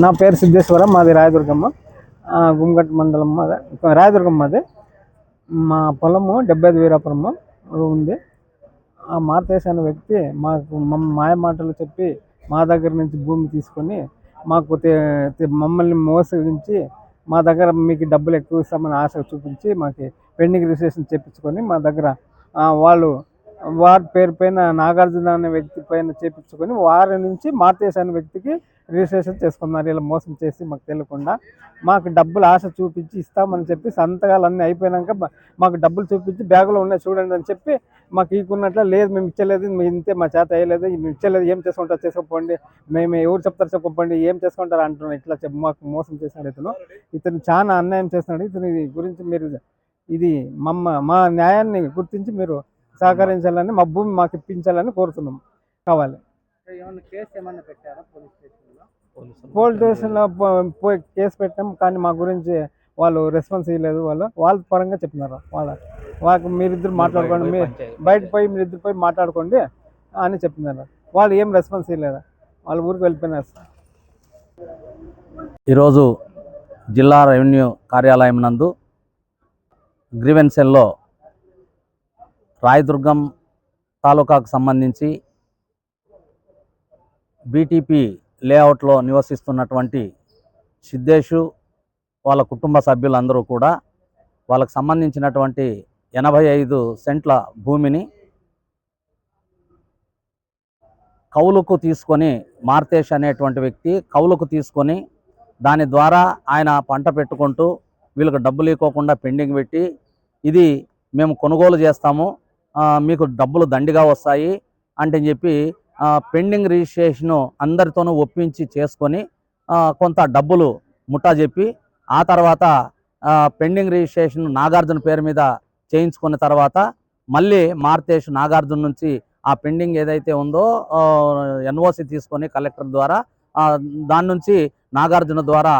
నా పేరు సిద్ధేశ్వర, మాది రాయదుర్గమ్మ, గుమ్మగట్ట మండలం, రాయదుర్గమ్మ. అది మా పొలము 75 వీరాపురం ఉంది. ఆ మార్తేశ్ అనే వ్యక్తి మాకు మాయ మాటలు చెప్పి మా దగ్గర నుంచి భూమి తీసుకొని మాకు మమ్మల్ని మోసగించి మా దగ్గర మీకు డబ్బులు ఎక్కువ ఇస్తామని ఆశ చూపించి మాకు పెండింగ్ రిజిస్ట్రేషన్ చేయించుకొని మా దగ్గర వాళ్ళు వారి పేరు పైన నాగార్జున అనే వ్యక్తి పైన చేయించుకొని వారి నుంచి మార్తేశ్ అనే వ్యక్తికి రిజిస్ట్రేషన్ చేసుకున్నారు. ఇలా మోసం చేసి మాకు తెలియకుండా మాకు డబ్బులు ఆశ చూపించి ఇస్తామని చెప్పి సంతకాలు అన్నీ అయిపోయాక మాకు డబ్బులు చూపించి బ్యాగులో ఉన్నాయి చూడండి అని చెప్పి మాకు ఇకున్నట్ల లేదు, మేము ఇచ్చలేదు, మేము ఇంతే, మా చేత వేయలేదు, మేము ఇచ్చలేదు, ఏం చేసుకుంటారు చేసుకోపోండి, మేము ఎవరు చెప్తారు చెప్పండి, ఏం చేసుకుంటారు అంటున్నాను. ఇట్లా మాకు మోసం చేసినాడు. ఇతను చాలా అన్యాయం చేస్తున్నాడు. ఇతని గురించి మీరు ఇది మా న్యాయాన్ని గుర్తించి మీరు సహకరించాలని, మా భూమి మాకు ఇప్పించాలని కోరుతున్నాం. కావాలి. పోలీస్ స్టేషన్లో పోయి కేసు పెట్టాం, కానీ మా గురించి వాళ్ళు రెస్పాన్స్ ఇవ్వలేదు. వాళ్ళ పరంగా చెప్పినారు. వాళ్ళకి మీరిద్దరు మాట్లాడుకోండి, బయట పోయి మీరిద్దరు పోయి మాట్లాడుకోండి అని చెప్పినారు. వాళ్ళు ఏం రెస్పాన్స్ ఇవ్వలేదు, వాళ్ళ ఊరికి వెళ్ళిపోయినారు. ఈరోజు జిల్లా రెవెన్యూ కార్యాలయం నందు గ్రీవెన్స్ సెల్లో రాయదుర్గం తాలూకాకు సంబంధించి బీటీపీ లేఅవుట్లో నివసిస్తున్నటువంటి సిద్ధేషు వాళ్ళ కుటుంబ సభ్యులందరూ కూడా వాళ్ళకు సంబంధించినటువంటి 85 సెంట్ల భూమిని కౌలుకు తీసుకొని, మార్తేష్ అనేటువంటి వ్యక్తి కౌలుకు తీసుకొని దాని ద్వారా ఆయన పంట పెట్టుకుంటూ వీళ్ళకి డబ్బులు ఇవ్వకుండా పెండింగ్ పెట్టి, ఇది మేము కొనుగోలు చేస్తాము, మీకు డబ్బులు దండిగా వస్తాయి అంటే చెప్పి పెండింగ్ రిజిస్ట్రేషను అందరితోనూ ఒప్పించి చేసుకొని కొంత డబ్బులు ముట్టా చెప్పి, ఆ తర్వాత పెండింగ్ రిజిస్ట్రేషన్ నాగార్జున పేరు మీద చేయించుకున్న తర్వాత మళ్ళీ మార్తేష్ నాగార్జున నుంచి ఆ పెండింగ్ ఏదైతే ఉందో ఎన్ఓసి తీసుకొని కలెక్టర్ ద్వారా దాని నుంచి నాగార్జున ద్వారా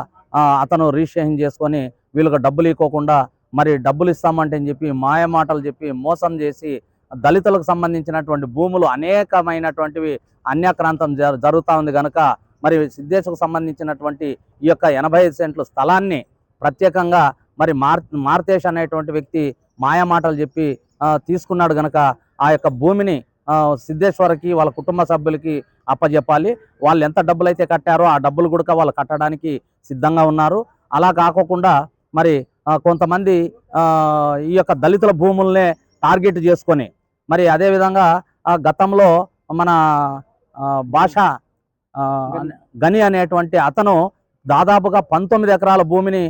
అతను రిజిస్ట్రేషన్ చేసుకొని వీళ్ళకి డబ్బులు ఇవ్వకుండా మరి డబ్బులు ఇస్తామంటే అని చెప్పి మాయ మాటలు చెప్పి మోసం చేసి దళితులకు సంబంధించినటువంటి భూములు అనేకమైనటువంటివి అన్యాక్రాంతం జరుగుతూ ఉంది కనుక మరి సిద్ధేశ్కు సంబంధించినటువంటి ఈ యొక్క 85 సెంట్ల స్థలాన్ని ప్రత్యేకంగా మరి మార్తేష్ అనేటువంటి వ్యక్తి మాయ మాటలు చెప్పి తీసుకున్నాడు కనుక ఆ యొక్క భూమిని సిద్ధేశ్వరకి వాళ్ళ కుటుంబ సభ్యులకి అప్పచెప్పాలి. వాళ్ళు ఎంత డబ్బులు అయితే కట్టారో ఆ డబ్బులు కూడా వాళ్ళు కట్టడానికి సిద్ధంగా ఉన్నారు. అలా కాకుండా మరి కొంతమంది ఈ యొక్క దళితుల భూములనే టార్గెట్ చేసుకొని మరి అదేవిధంగా గతంలో మన భాష గని అనేటువంటి అతను దాదాపుగా 19 ఎకరాల భూమిని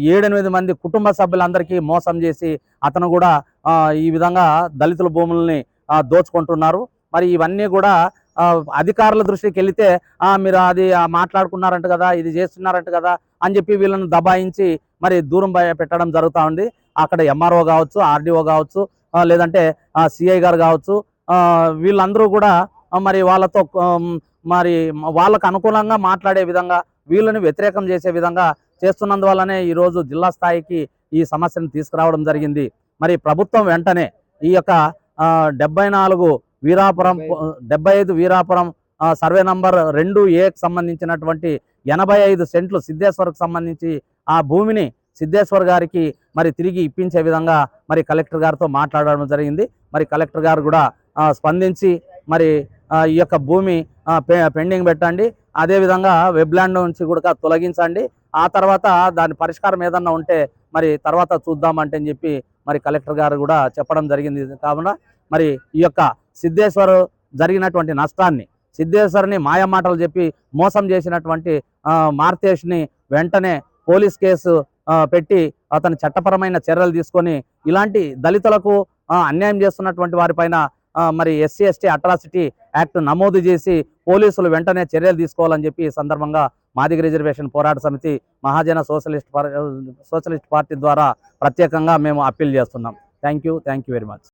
7-8 మంది కుటుంబ సభ్యులందరికీ మోసం చేసి అతను కూడా ఈ విధంగా దళితుల భూముల్ని దోచుకుంటున్నారు. మరి ఇవన్నీ కూడా అధికారుల దృష్టికి వెళితే మీరు అది మాట్లాడుకున్నారంట కదా, ఇది చేస్తున్నారంట కదా అని చెప్పి వీళ్ళని దబాయించి మరి దూరం పెట్టడం జరుగుతూ ఉంది. అక్కడ ఎంఆర్ఓ కావచ్చు, ఆర్డీఓ కావచ్చు, లేదంటే సిఐ గారు కావచ్చు, వీళ్ళందరూ కూడా మరి వాళ్ళతో మరి వాళ్ళకు అనుకూలంగా మాట్లాడే విధంగా వీళ్ళని వ్యతిరేకం చేసే విధంగా చేస్తున్నందువల్లనే ఈరోజు జిల్లా స్థాయికి ఈ సమస్యను తీసుకురావడం జరిగింది. మరి ప్రభుత్వం వెంటనే ఈ యొక్క 75 వీరాపురం సర్వే నంబర్ 2A సంబంధించినటువంటి 85 సెంట్లు సిద్ధేశ్వర్కు సంబంధించి ఆ భూమిని సిద్ధేశ్వర్ గారికి మరి తిరిగి ఇప్పించే విధంగా మరి కలెక్టర్ గారితో మాట్లాడడం జరిగింది. మరి కలెక్టర్ గారు కూడా స్పందించి మరి ఈ యొక్క భూమి పెండింగ్ పెట్టండి, అదేవిధంగా వెబ్లాండ్ నుంచి కూడా తొలగించండి, ఆ తర్వాత దాని పరిష్కారం ఏదన్నా ఉంటే మరి తర్వాత చూద్దామంటే అని చెప్పి మరి కలెక్టర్ గారు కూడా చెప్పడం జరిగింది. కావున మరి ఈ యొక్క సిద్ధేశ్వర్ జరిగినటువంటి నష్టాన్ని, సిద్ధేశ్వర్ని మాయమాటలు చెప్పి మోసం చేసినటువంటి మార్తేష్ని వెంటనే పోలీస్ కేసు పెట్టి అతని చట్టపరమైన చర్యలు తీసుకొని ఇలాంటి దళితులకు అన్యాయం చేస్తున్నటువంటి వారిపైన మరి SC/ST అట్రాసిటీ యాక్ట్ నమోదు చేసి పోలీసులు వెంటనే చర్యలు తీసుకోవాలని చెప్పి ఈ సందర్భంగా మాదిగ రిజర్వేషన్ పోరాట సమితి మహాజన సోషలిస్ట్ పార్టీ ద్వారా ప్రత్యేకంగా మేము అప్పీల్ చేస్తున్నాం. Thank you very much.